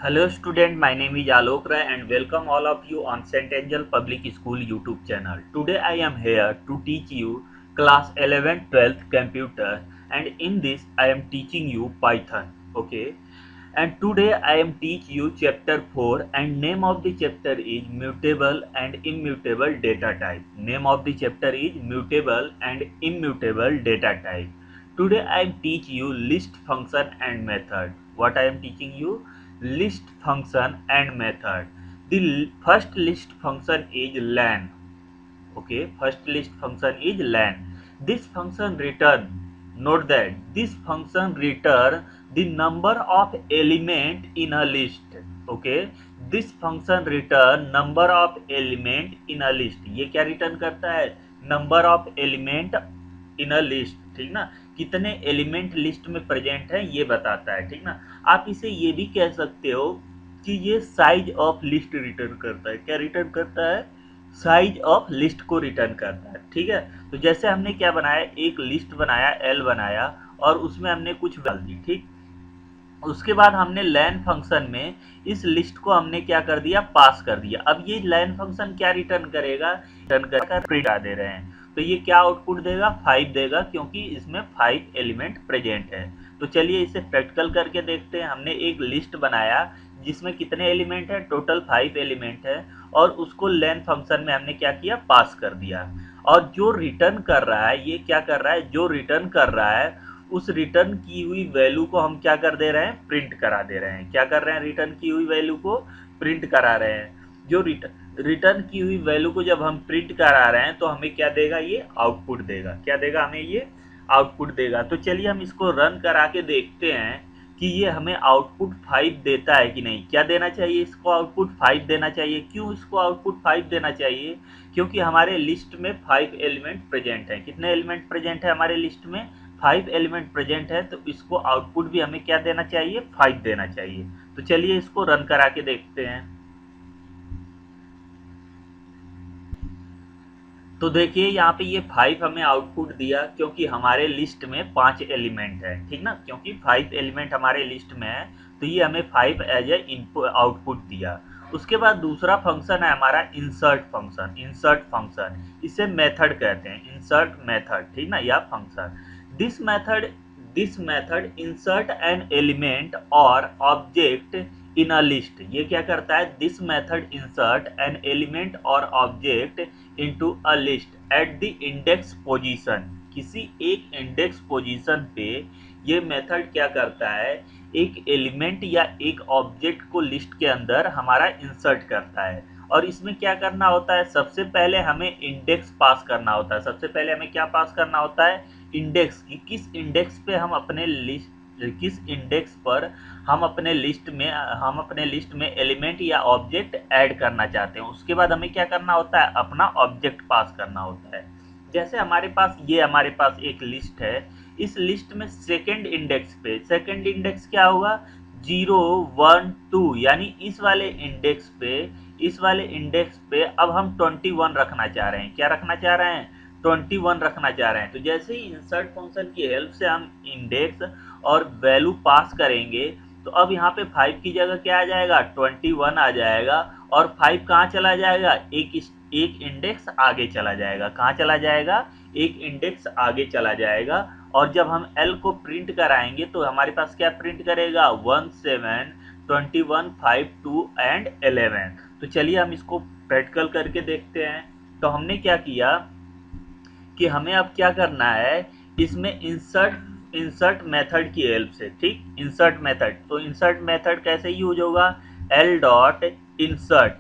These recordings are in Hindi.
Hello student, my name is Alok Rai and welcome all of you on St. Angel Public School YouTube channel. Today I am here to teach you class 11th 12th computer, and in this I am teaching you Python. Okay, and today I am teach you chapter 4 and name of the chapter is mutable and immutable data type. Name of the chapter is mutable and immutable data type. Today I am teach you list function and method. What I am teaching you? List function and method. The first list function is len. Okay, first list function is len. This function return, note that this function return the number of element in a list. Okay, this function return number of element in a list. ये क्या रिटर्न करता है? Number of element in a list, ठीक ना, कितने एलिमेंट लिस्ट में प्रेजेंट है ये बताता है, ठीक ना। आप इसे ये भी कह सकते हो कि ये साइज ऑफ लिस्ट रिटर्न करता है। क्या रिटर्न करता है? साइज ऑफ लिस्ट को रिटर्न करता है, ठीक है। तो जैसे हमने क्या बनाया, एक लिस्ट बनाया, एल बनाया और उसमें हमने कुछ डाल दी, ठीक। उसके बाद हमने लेन फंक्शन में इस लिस्ट को हमने क्या कर दिया, पास कर दिया। अब ये लेन फंक्शन क्या रिटर्न करेगा, रिटर्न कर प्रिंट आ दे रहे हैं, तो ये क्या आउटपुट देगा, 5 देगा, क्योंकि इसमें 5 एलिमेंट प्रेजेंट है। तो चलिए इसे प्रैक्टिकल करके देखते हैं। हमने एक लिस्ट बनाया जिसमें कितने एलिमेंट है, टोटल 5 एलिमेंट है, और उसको लेन फंक्शन में हमने क्या किया, पास कर दिया। और जो रिटर्न कर रहा है, ये क्या कर रहा है, जो रिटर्न कर रहा है उस रिटर्न की हुई वैल्यू को हम क्या कर दे रहे हैं, प्रिंट करा दे रहे हैं। क्या कर रहे हैं, रिटर्न की हुई वैल्यू को प्रिंट करा रहे हैं। जो रिटर्न की हुई वैल्यू को जब हम प्रिंट करा रहे हैं तो हमें क्या देगा, ये आउटपुट देगा। क्या देगा हमें, ये आउटपुट देगा। तो चलिए हम इसको रन करा के देखते हैं कि ये हमें आउटपुट 5 देता है कि नहीं। क्या देना चाहिए, इसको आउटपुट 5 देना चाहिए। क्यों इसको आउटपुट 5 देना चाहिए? क्योंकि हमारे लिस्ट में 5 एलिमेंट प्रेजेंट है। कितने एलिमेंट प्रेजेंट है हमारे लिस्ट में, 5 एलिमेंट प्रेजेंट है, तो इसको आउटपुट भी हमें क्या देना चाहिए, 5 देना चाहिए। तो चलिए इसको रन करा के देखते हैं। तो देखिए यहाँ पे ये 5 हमें आउटपुट दिया, क्योंकि हमारे लिस्ट में 5 एलिमेंट है, ठीक ना। क्योंकि 5 एलिमेंट हमारे लिस्ट में है तो ये हमें 5 एज ए इनपुट आउटपुट दिया। उसके बाद दूसरा फंक्शन है हमारा इंसर्ट फंक्शन। इंसर्ट फंक्शन, इसे मेथड कहते हैं, इंसर्ट मेथड, ठीक ना, या function. This method insert an element or object in a list. ये क्या करता है, this method insert an element or object into a list at the index position. किसी एक इंडेक्स पोजीशन पे ये मेथड क्या करता है, एक एलिमेंट या एक ऑब्जेक्ट को लिस्ट के अंदर हमारा इंसर्ट करता है। और इसमें क्या करना होता है, सबसे पहले हमें इंडेक्स पास करना होता है। सबसे पहले हमें क्या पास करना होता है, इंडेक्स की, किस इंडेक्स पे हम अपने लिस्ट, किस इंडेक्स पर हम अपने लिस्ट में एलिमेंट या ऑब्जेक्ट ऐड करना चाहते हैं। उसके बाद हमें क्या करना होता है, अपना ऑब्जेक्ट पास करना होता है। जैसे हमारे पास एक लिस्ट है। इस लिस्ट में सेकंड इंडेक्स पे, सेकंड इंडेक्स क्या होगा, 0 1 2, यानी इस वाले इंडेक्स पे अब हम 21 रखना चाह रहे हैं। क्या रखना चाह रहे हैं, 21 रखना चाह रहे हैं। तो जैसे ही इंसर्ट फंक्शन की हेल्प से हम इंडेक्स और वैल्यू पास करेंगे, तो अब यहाँ पे 5 की जगह क्या आ जाएगा, 21 आ जाएगा। और 5 कहाँ चला जाएगा, एक इंडेक्स आगे चला जाएगा। कहाँ चला जाएगा, एक इंडेक्स आगे चला जाएगा। और जब हम L को प्रिंट कराएंगे तो हमारे पास क्या प्रिंट करेगा, 1 7 21 5 2 एंड 11। तो चलिए हम इसको प्रैक्टिकल करके देखते हैं। तो हमने क्या किया कि हमें अब क्या करना है, इसमें इंसर्ट मेथड की हेल्प से, ठीक, इंसर्ट मेथड। तो इंसर्ट मेथड कैसे यूज होगा, एल डॉट इंसर्ट,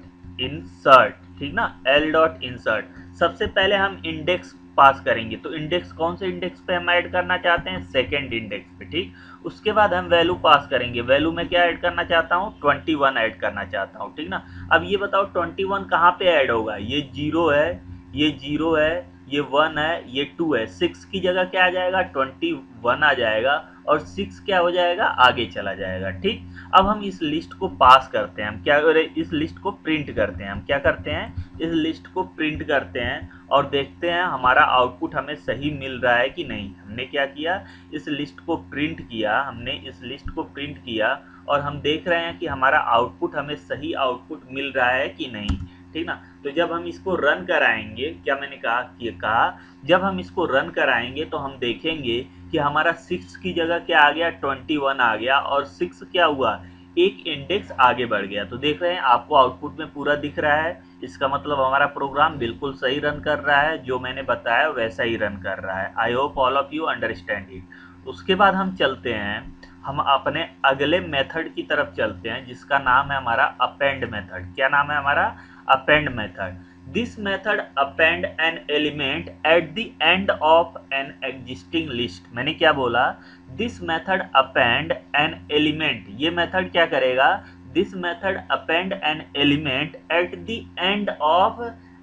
ठीक ना, एल डॉट इंसर्ट। सबसे पहले हम इंडेक्स पास करेंगे। तो इंडेक्स कौन से इंडेक्स पे हम ऐड करना चाहते हैं, सेकंड इंडेक्स पे, ठीक। उसके बाद हम वैल्यू पास करेंगे। वैल्यू में क्या ऐड करना चाहता हूँ, 21 ऐड करना चाहता हूँ, ठीक ना। अब ये बताओ 21 कहाँ पे ऐड होगा, ये 0 है, ये 0 है, ये 1 है, ये 2 है। 6 की जगह क्या आ जाएगा, 21 आ जाएगा, और 6 क्या हो जाएगा, आगे चला जाएगा, ठीक। अब हम इस लिस्ट को पास करते हैं, हम क्या करें, इस लिस्ट को प्रिंट करते हैं। हम क्या करते हैं, इस लिस्ट को प्रिंट करते हैं और देखते हैं हमारा आउटपुट हमें सही मिल रहा है कि नहीं। हमने क्या किया, इस लिस्ट को प्रिंट किया, हमने इस लिस्ट को प्रिंट किया और हम देख रहे हैं कि हमारा आउटपुट हमें सही आउटपुट मिल रहा है कि नहीं, ठीक ना। तो जब हम इसको रन कराएंगे, क्या मैंने कहा जब हम इसको रन कराएंगे तो हम देखेंगे कि हमारा 6 की जगह क्या आ गया, 21 आ गया, और 6 क्या हुआ, एक इंडेक्स आगे बढ़ गया। तो देख रहे हैं आपको आउटपुट में पूरा दिख रहा है, इसका मतलब हमारा प्रोग्राम बिल्कुल सही रन कर रहा है, जो मैंने बताया वैसा ही रन कर रहा है। आई hope all of you understand it. उसके बाद हम चलते हैं, हम अपने अगले मेथड की तरफ चलते हैं, जिसका नाम है हमारा अपेंड मेथड। क्या नाम है हमारा, append method. This method append an element at the end of an existing list. मैंने क्या बोला, this method append an element. ये मेथड क्या करेगा, this method append an element at the end of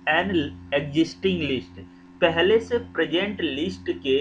an existing list. पहले से प्रेजेंट लिस्ट के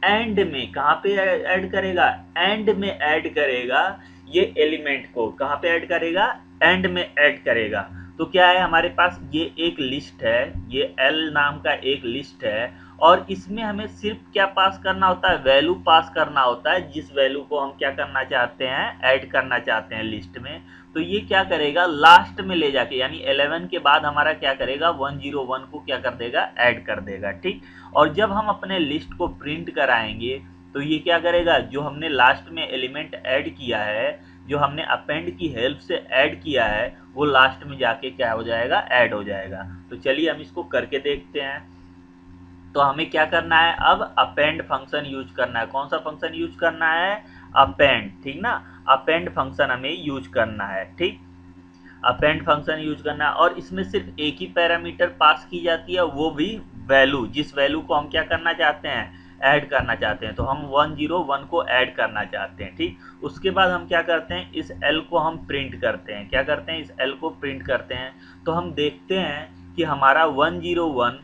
एंड में, कहाँ पे ऐड करेगा, एंड में ऐड करेगा। ये एलिमेंट को कहाँ पे ऐड करेगा, एंड में ऐड करेगा। तो क्या है हमारे पास, ये एक लिस्ट है, ये L नाम का एक लिस्ट है, और इसमें हमें सिर्फ क्या पास करना होता है, वैल्यू पास करना होता है, जिस वैल्यू को हम क्या करना चाहते हैं, ऐड करना चाहते हैं लिस्ट में। तो ये क्या करेगा, लास्ट में ले जाके, यानी 11 के बाद हमारा क्या करेगा, 101 को क्या कर देगा, ऐड कर देगा, ठीक। और जब हम अपने लिस्ट को प्रिंट कराएंगे तो ये क्या करेगा, जो हमने लास्ट में एलिमेंट ऐड किया है, जो हमने अपेंड की हेल्प से ऐड किया है, वो लास्ट में जाके क्या हो जाएगा, ऐड हो जाएगा। तो चलिए हम इसको करके देखते हैं। तो हमें क्या करना है, अब अपेंड फंक्शन यूज करना है। कौन सा फंक्शन यूज करना है, अपेंड, ठीक ना। अपेंड फंक्शन हमें यूज करना है, ठीक। अपेंड फंक्शन यूज करना है, और इसमें सिर्फ एक ही पैरामीटर पास की जाती है, वो भी वैल्यू, जिस वैल्यू को हम क्या करना चाहते हैं, ऐड करना चाहते हैं। तो हम 101 को ऐड करना चाहते हैं, ठीक। उसके बाद हम क्या करते हैं, इस L को हम प्रिंट करते हैं। क्या करते हैं, इस L को प्रिंट करते हैं। तो हम देखते हैं कि हमारा 101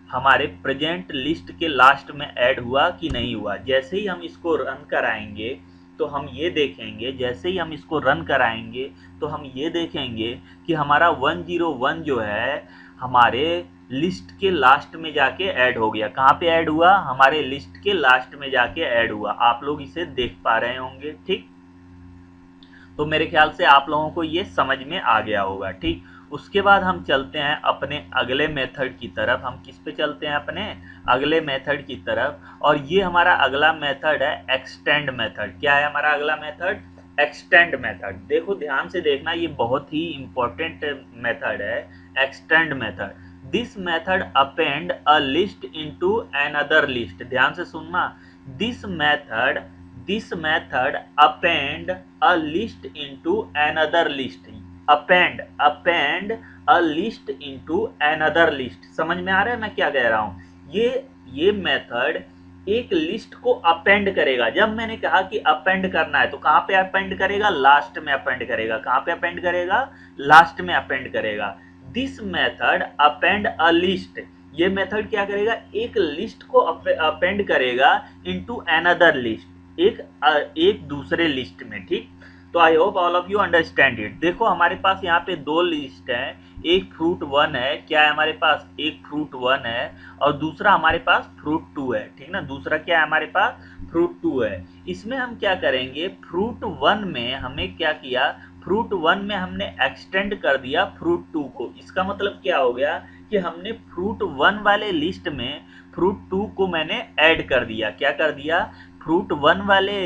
हमारे प्रेजेंट लिस्ट के लास्ट में ऐड हुआ कि नहीं हुआ। जैसे ही हम इसको रन कराएंगे तो हम ये देखेंगे, जैसे ही हम इसको रन कराएंगे तो हम ये देखेंगे कि हमारा 101 जो है हमारे लिस्ट के लास्ट में जाके ऐड हो गया। कहाँ पे ऐड हुआ, हमारे लिस्ट के लास्ट में जाके ऐड हुआ। आप लोग इसे देख पा रहे होंगे, ठीक। तो मेरे ख्याल से आप लोगों को ये समझ में आ गया होगा, ठीक। उसके बाद हम चलते हैं अपने अगले मेथड की तरफ। हम किस पे चलते हैं, अपने अगले मेथड की तरफ, और ये हमारा अगला मेथड है एक्सटेंड मेथड। क्या है हमारा अगला मेथड, एक्सटेंड मेथड। देखो ध्यान से देखना, ये बहुत ही इंपॉर्टेंट मेथड है, extend method. This method append a list into another list. ध्यान से सुनना, this method append a list into another list. Append a list into another list. समझ में आ रहा है मैं क्या कह रहा हूं, ये मेथड एक लिस्ट को अपेंड करेगा। जब मैंने कहा कि अपेंड करना है, तो कहां पे अपेंड करेगा, लास्ट में अपेंड करेगा। कहां पे अपेंड करेगा, लास्ट में अपेंड करेगा। This method append a list. ये मेथड क्या करेगा, एक लिस्ट को अपेंड करेगा इनटू अनदर लिस्ट, एक दूसरे लिस्ट में, ठीक। तो आई hope all of you understand it. देखो हमारे पास यहाँ पे दो लिस्ट है, एक फ्रूट 1 है। क्या है हमारे पास, एक फ्रूट 1 है, और दूसरा हमारे पास फ्रूट 2 है, ठीक ना। दूसरा क्या है हमारे पास, फ्रूट 2 है। इसमें हम क्या करेंगे, फ्रूट 1 में हमें क्या किया, फ्रूट 1 में हमने एक्सटेंड कर दिया फ्रूट 2 को। इसका मतलब क्या हो गया कि हमने फ्रूट 1 वाले लिस्ट में फ्रूट 2 को मैंने ऐड कर दिया। क्या कर दिया, फ्रूट 1 वाले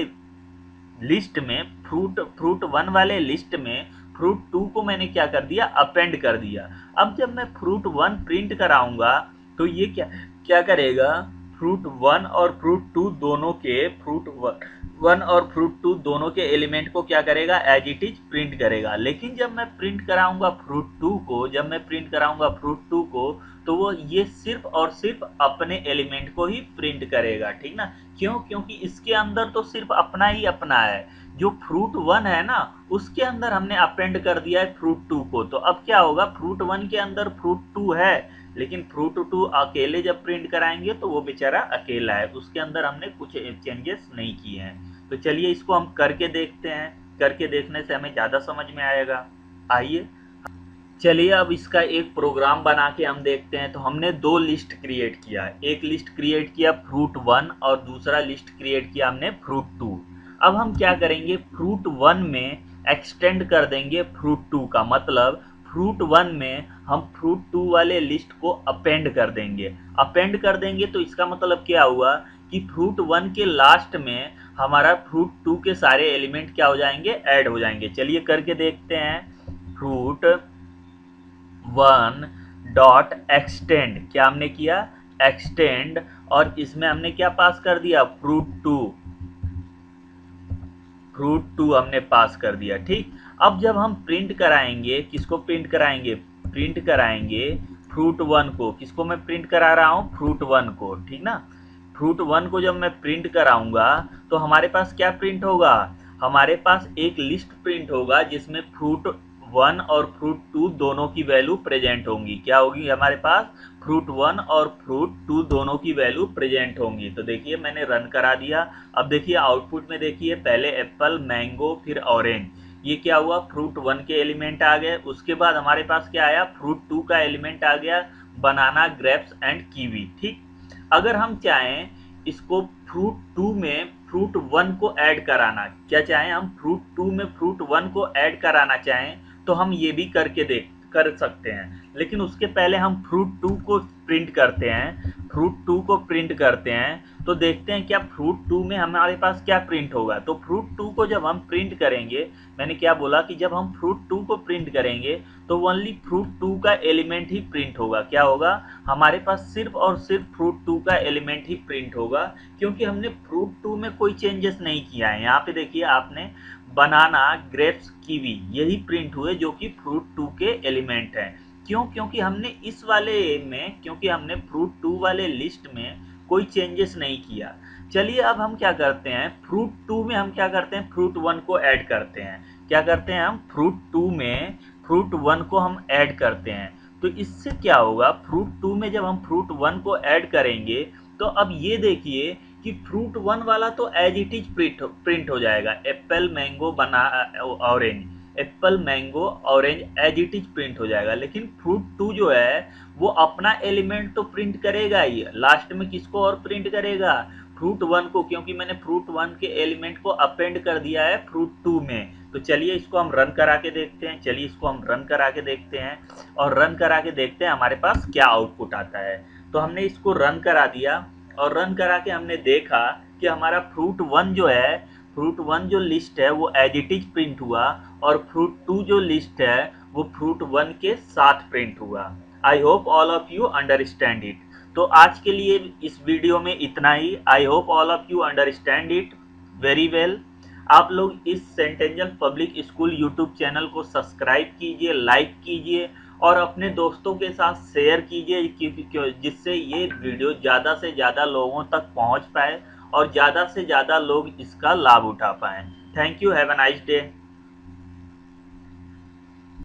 लिस्ट में फ्रूट 1 वाले लिस्ट में फ्रूट 2 को मैंने क्या कर दिया, अपेंड कर दिया। अब जब मैं फ्रूट 1 प्रिंट कराऊंगा तो ये क्या करेगा, फ्रूट 1 और फ्रूट 2 दोनों के एलिमेंट को क्या करेगा, एज इट इज प्रिंट करेगा। लेकिन जब मैं प्रिंट कराऊंगा फ्रूट 2 को, तो वो ये सिर्फ और सिर्फ अपने एलिमेंट को ही प्रिंट करेगा, ठीक ना। क्यों, क्योंकि इसके अंदर तो सिर्फ अपना ही अपना है। जो फ्रूट 1 है ना, उसके अंदर हमने अपेंड कर दिया है फ्रूट 2 को। तो अब क्या होगा, फ्रूट 1 के अंदर फ्रूट 2 है, लेकिन फ्रूट 2 अकेले जब प्रिंट कराएंगे तो वो बेचारा अकेला है, उसके अंदर हमने कुछ चेंजेस नहीं किए हैं। तो चलिए इसको हम करके देखते हैं, करके देखने से हमें ज़्यादा समझ में आएगा। आइए चलिए अब इसका एक प्रोग्राम बना के हम देखते हैं। तो हमने दो लिस्ट क्रिएट किया है, एक लिस्ट क्रिएट किया फ्रूट 1 और दूसरा लिस्ट क्रिएट किया हमने फ्रूट 2। अब हम क्या करेंगे, फ्रूट 1 में एक्सटेंड कर देंगे फ्रूट 2 का, मतलब फ्रूट 1 में हम फ्रूट 2 वाले लिस्ट को अपेंड कर देंगे। अपेंड कर देंगे तो इसका मतलब क्या हुआ कि फ्रूट 1 के लास्ट में हमारा फ्रूट 2 के सारे एलिमेंट क्या हो जाएंगे, ऐड हो जाएंगे। चलिए करके देखते हैं। फ्रूट 1 डॉट एक्सटेंड, क्या हमने किया, एक्सटेंड, और इसमें हमने क्या पास कर दिया, फ्रूट 2 हमने पास कर दिया। ठीक, अब जब हम प्रिंट कराएंगे, किसको प्रिंट कराएंगे, प्रिंट कराएंगे फ्रूट 1 को। किसको मैं प्रिंट करा रहा हूं, फ्रूट 1 को, ठीक ना। फ्रूट 1 को जब मैं प्रिंट कराऊंगा तो हमारे पास क्या प्रिंट होगा, हमारे पास एक लिस्ट प्रिंट होगा जिसमें फ्रूट 1 और फ्रूट 2 दोनों की वैल्यू प्रेजेंट होंगी। क्या होगी हमारे पास, फ्रूट 1 और फ्रूट 2 दोनों की वैल्यू प्रेजेंट होंगी। तो देखिए मैंने रन करा दिया। अब देखिए आउटपुट में देखिए, पहले एप्पल, मैंगो, फिर ऑरेंज, ये क्या हुआ, फ्रूट 1 के एलिमेंट आ गए। उसके बाद हमारे पास क्या आया, फ्रूट 2 का एलिमेंट आ गया, बनाना, ग्रेप्स एंड कीवी। ठीक, अगर हम चाहें इसको फ्रूट 2 में फ्रूट 1 को ऐड कराना, क्या चाहें हम फ्रूट 2 में फ्रूट 1 को ऐड कराना चाहें तो हम ये भी कर सकते हैं। लेकिन उसके पहले हम फ्रूट 2 को प्रिंट करते हैं। फ्रूट 2 को प्रिंट करते हैं तो देखते हैं क्या फ्रूट 2 में हमारे पास क्या प्रिंट होगा। तो फ्रूट 2 को जब हम प्रिंट करेंगे, मैंने क्या बोला कि जब हम फ्रूट 2 को प्रिंट करेंगे तो ओनली फ्रूट 2 का एलिमेंट ही प्रिंट होगा। क्या होगा, हमारे पास सिर्फ और सिर्फ फ्रूट 2 का एलिमेंट ही प्रिंट होगा, क्योंकि हमने फ्रूट 2 में कोई चेंजेस नहीं किया है। यहाँ पे देखिए आपने बनाना, ग्रेप्स, कीवी यही प्रिंट हुए जो कि फ्रूट 2 के एलिमेंट हैं। क्यों, क्योंकि हमने इस वाले में, क्योंकि हमने फ्रूट 2 वाले लिस्ट में कोई चेंजेस नहीं किया। चलिए अब हम क्या करते हैं, फ्रूट 2 में हम क्या करते हैं, फ्रूट 1 को ऐड करते हैं। क्या करते हैं हम, फ्रूट 2 में फ्रूट 1 को हम ऐड करते हैं। तो इससे क्या होगा, फ्रूट 2 में जब हम फ्रूट 1 को ऐड करेंगे तो अब ये देखिए कि फ्रूट 1 वाला तो एज इट इज प्रिंट हो जाएगा, apple, mango, banana, orange, apple, mango, orange as it is print हो जाएगा। लेकिन फ्रूट 2 जो है वो अपना एलिमेंट तो प्रिंट करेगा ही, लास्ट में किसको और प्रिंट करेगा, फ्रूट 1 को, क्योंकि मैंने फ्रूट 1 के एलिमेंट को अपेंड कर दिया है फ्रूट 2 में। तो चलिए इसको हम रन करा के देखते हैं। चलिए इसको हम रन करा के देखते हैं और रन करा के देखते हैं हमारे पास क्या आउटपुट आता है। तो हमने इसको रन करा दिया और रन करा के हमने देखा कि हमारा फ्रूट 1 जो है, फ्रूट 1 जो लिस्ट है वो एज इट इज प्रिंट हुआ, और फ्रूट 2 जो लिस्ट है वो फ्रूट 1 के साथ प्रिंट हुआ। I hope all of you understand it. तो आज के लिए इस वीडियो में इतना ही। I hope all of you understand it very well. आप लोग इस सेंटेंजल पब्लिक स्कूल यूट्यूब चैनल को सब्सक्राइब कीजिए, लाइक कीजिए और अपने दोस्तों के साथ शेयर कीजिए, जिससे ये वीडियो ज़्यादा से ज़्यादा लोगों तक पहुंच पाए और ज़्यादा से ज़्यादा लोग इसका लाभ उठा पाएँ। Thank you, have a nice day.